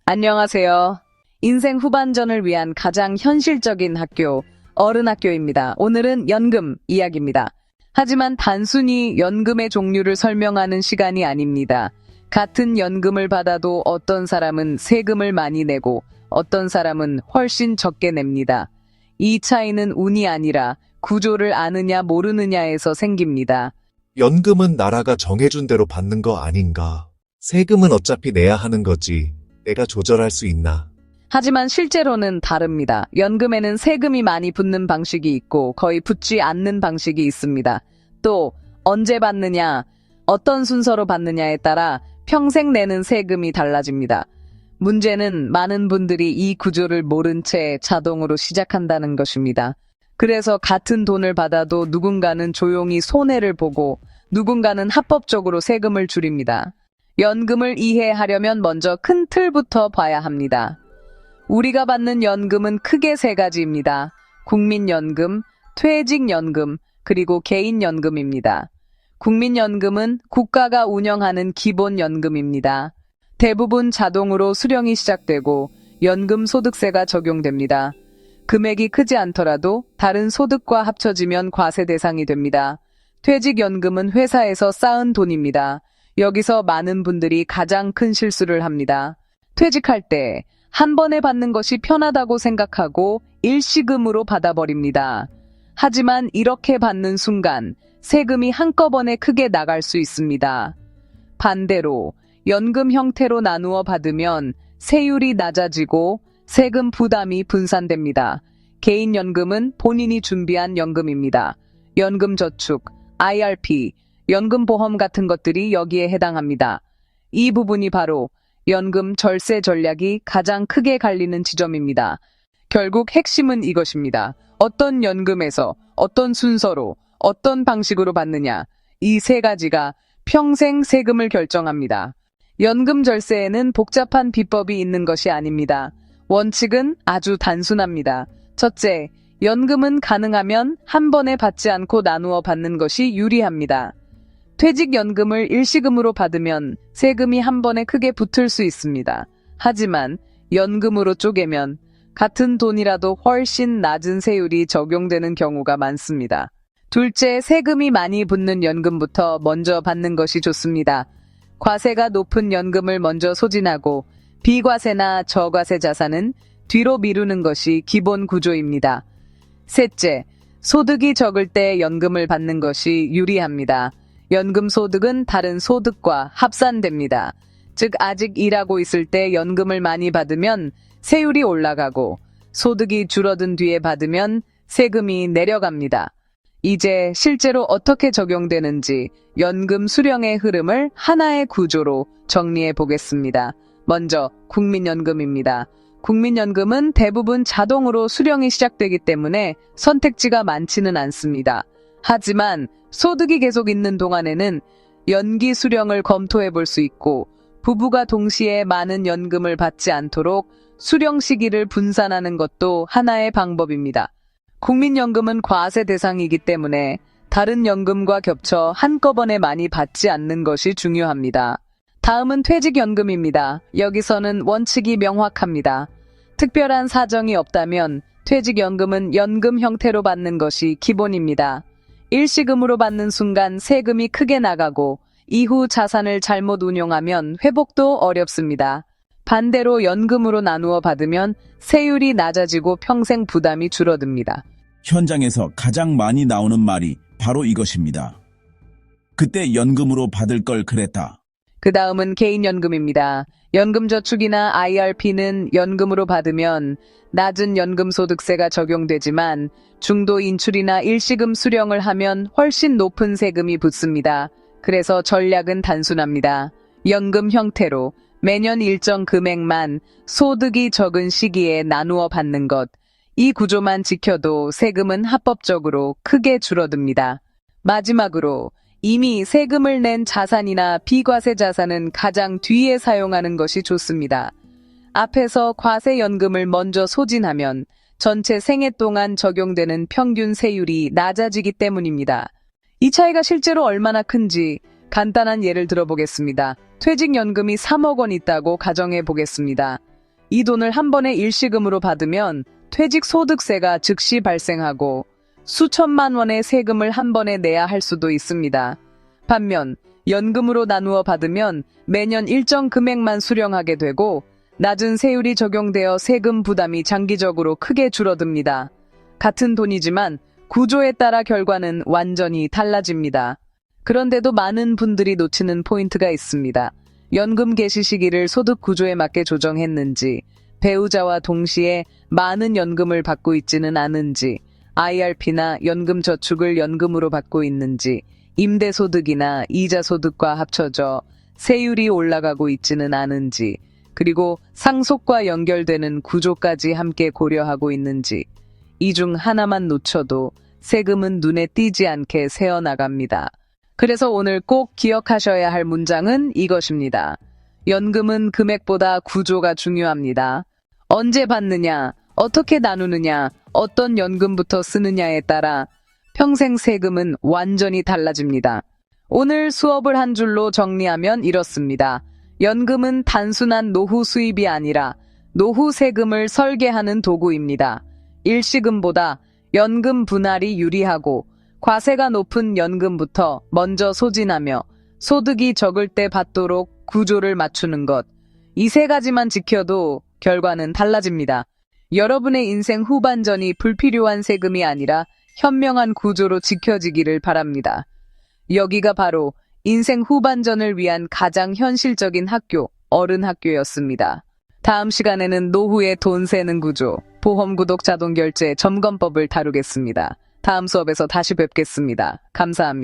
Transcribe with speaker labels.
Speaker 1: 안녕하세요. 인생 후반전을 위한 가장 현실적인 학교, 어른학교입니다. 오늘은 연금 이야기입니다. 하지만 단순히 연금의 종류를 설명하는 시간이 아닙니다. 같은 연금을 받아도 어떤 사람은 세금을 많이 내고 어떤 사람은 훨씬 적게 냅니다. 이 차이는 운이 아니라 구조를 아느냐 모르느냐에서 생깁니다.
Speaker 2: 연금은 나라가 정해준 대로 받는 거 아닌가? 세금은 어차피 내야 하는 거지. 내가 조절할 수 있나?
Speaker 1: 하지만 실제로는 다릅니다. 연금에는 세금이 많이 붙는 방식이 있고 거의 붙지 않는 방식이 있습니다. 또 언제 받느냐, 어떤 순서로 받느냐에 따라 평생 내는 세금이 달라집니다. 문제는 많은 분들이 이 구조를 모른 채 자동으로 시작한다는 것입니다. 그래서 같은 돈을 받아도 누군가는 조용히 손해를 보고 누군가는 합법적으로 세금을 줄입니다. 연금을 이해하려면 먼저 큰 틀부터 봐야 합니다. 우리가 받는 연금은 크게 세 가지입니다. 국민연금, 퇴직연금, 그리고 개인연금입니다. 국민연금은 국가가 운영하는 기본연금입니다. 대부분 자동으로 수령이 시작되고 연금소득세가 적용됩니다. 금액이 크지 않더라도 다른 소득과 합쳐지면 과세 대상이 됩니다. 퇴직연금은 회사에서 쌓은 돈입니다. 여기서 많은 분들이 가장 큰 실수를 합니다. 퇴직할 때 한 번에 받는 것이 편하다고 생각하고 일시금으로 받아버립니다. 하지만 이렇게 받는 순간 세금이 한꺼번에 크게 나갈 수 있습니다. 반대로 연금 형태로 나누어 받으면 세율이 낮아지고 세금 부담이 분산됩니다. 개인연금은 본인이 준비한 연금입니다. 연금저축, IRP, 연금보험 같은 것들이 여기에 해당합니다. 이 부분이 바로 연금 절세 전략이 가장 크게 갈리는 지점입니다. 결국 핵심은 이것입니다. 어떤 연금에서 어떤 순서로 어떤 방식으로 받느냐, 이 세 가지가 평생 세금을 결정합니다. 연금 절세에는 복잡한 비법이 있는 것이 아닙니다. 원칙은 아주 단순합니다. 첫째, 연금은 가능하면 한 번에 받지 않고 나누어 받는 것이 유리합니다. 퇴직연금을 일시금으로 받으면 세금이 한 번에 크게 붙을 수 있습니다. 하지만 연금으로 쪼개면 같은 돈이라도 훨씬 낮은 세율이 적용되는 경우가 많습니다. 둘째, 세금이 많이 붙는 연금부터 먼저 받는 것이 좋습니다. 과세가 높은 연금을 먼저 소진하고 비과세나 저과세 자산은 뒤로 미루는 것이 기본 구조입니다. 셋째, 소득이 적을 때 연금을 받는 것이 유리합니다. 연금 소득은 다른 소득과 합산됩니다. 즉 아직 일하고 있을 때 연금을 많이 받으면 세율이 올라가고 소득이 줄어든 뒤에 받으면 세금이 내려갑니다. 이제 실제로 어떻게 적용되는지 연금 수령의 흐름을 하나의 구조로 정리해 보겠습니다. 먼저 국민연금입니다. 국민연금은 대부분 자동으로 수령이 시작되기 때문에 선택지가 많지는 않습니다. 하지만 소득이 계속 있는 동안에는 연기 수령을 검토해 볼 수 있고 부부가 동시에 많은 연금을 받지 않도록 수령 시기를 분산하는 것도 하나의 방법입니다. 국민연금은 과세 대상이기 때문에 다른 연금과 겹쳐 한꺼번에 많이 받지 않는 것이 중요합니다. 다음은 퇴직연금입니다. 여기서는 원칙이 명확합니다. 특별한 사정이 없다면 퇴직연금은 연금 형태로 받는 것이 기본입니다. 일시금으로 받는 순간 세금이 크게 나가고 이후 자산을 잘못 운용하면 회복도 어렵습니다. 반대로 연금으로 나누어 받으면 세율이 낮아지고 평생 부담이 줄어듭니다.
Speaker 3: 현장에서 가장 많이 나오는 말이 바로 이것입니다. 그때 연금으로 받을 걸 그랬다.
Speaker 1: 그 다음은 개인연금입니다. 연금저축이나 IRP는 연금으로 받으면 낮은 연금소득세가 적용되지만 중도 인출이나 일시금 수령을 하면 훨씬 높은 세금이 붙습니다. 그래서 전략은 단순합니다. 연금 형태로 매년 일정 금액만 소득이 적은 시기에 나누어 받는 것. 이 구조만 지켜도 세금은 합법적으로 크게 줄어듭니다. 마지막으로 이미 세금을 낸 자산이나 비과세 자산은 가장 뒤에 사용하는 것이 좋습니다. 앞에서 과세연금을 먼저 소진하면 전체 생애 동안 적용되는 평균 세율이 낮아지기 때문입니다. 이 차이가 실제로 얼마나 큰지 간단한 예를 들어보겠습니다. 퇴직연금이 3억 원 있다고 가정해 보겠습니다. 이 돈을 한 번에 일시금으로 받으면 퇴직소득세가 즉시 발생하고 수천만 원의 세금을 한 번에 내야 할 수도 있습니다. 반면 연금으로 나누어 받으면 매년 일정 금액만 수령하게 되고 낮은 세율이 적용되어 세금 부담이 장기적으로 크게 줄어듭니다. 같은 돈이지만 구조에 따라 결과는 완전히 달라집니다. 그런데도 많은 분들이 놓치는 포인트가 있습니다. 연금 개시 시기를 소득 구조에 맞게 조정했는지, 배우자와 동시에 많은 연금을 받고 있지는 않은지, IRP나 연금저축을 연금으로 받고 있는지, 임대소득이나 이자소득과 합쳐져 세율이 올라가고 있지는 않은지, 그리고 상속과 연결되는 구조까지 함께 고려하고 있는지, 이 중 하나만 놓쳐도 세금은 눈에 띄지 않게 새어나갑니다. 그래서 오늘 꼭 기억하셔야 할 문장은 이것입니다. 연금은 금액보다 구조가 중요합니다. 언제 받느냐, 어떻게 나누느냐, 어떤 연금부터 쓰느냐에 따라 평생 세금은 완전히 달라집니다. 오늘 수업을 한 줄로 정리하면 이렇습니다. 연금은 단순한 노후 수입이 아니라 노후 세금을 설계하는 도구입니다. 일시금보다 연금 분할이 유리하고 과세가 높은 연금부터 먼저 소진하며 소득이 적을 때 받도록 구조를 맞추는 것. 이 세 가지만 지켜도 결과는 달라집니다. 여러분의 인생 후반전이 불필요한 세금이 아니라 현명한 구조로 지켜지기를 바랍니다. 여기가 바로 인생 후반전을 위한 가장 현실적인 학교, 어른학교였습니다. 다음 시간에는 노후의 돈 세는 구조, 보험 구독 자동 결제 점검법을 다루겠습니다. 다음 수업에서 다시 뵙겠습니다. 감사합니다.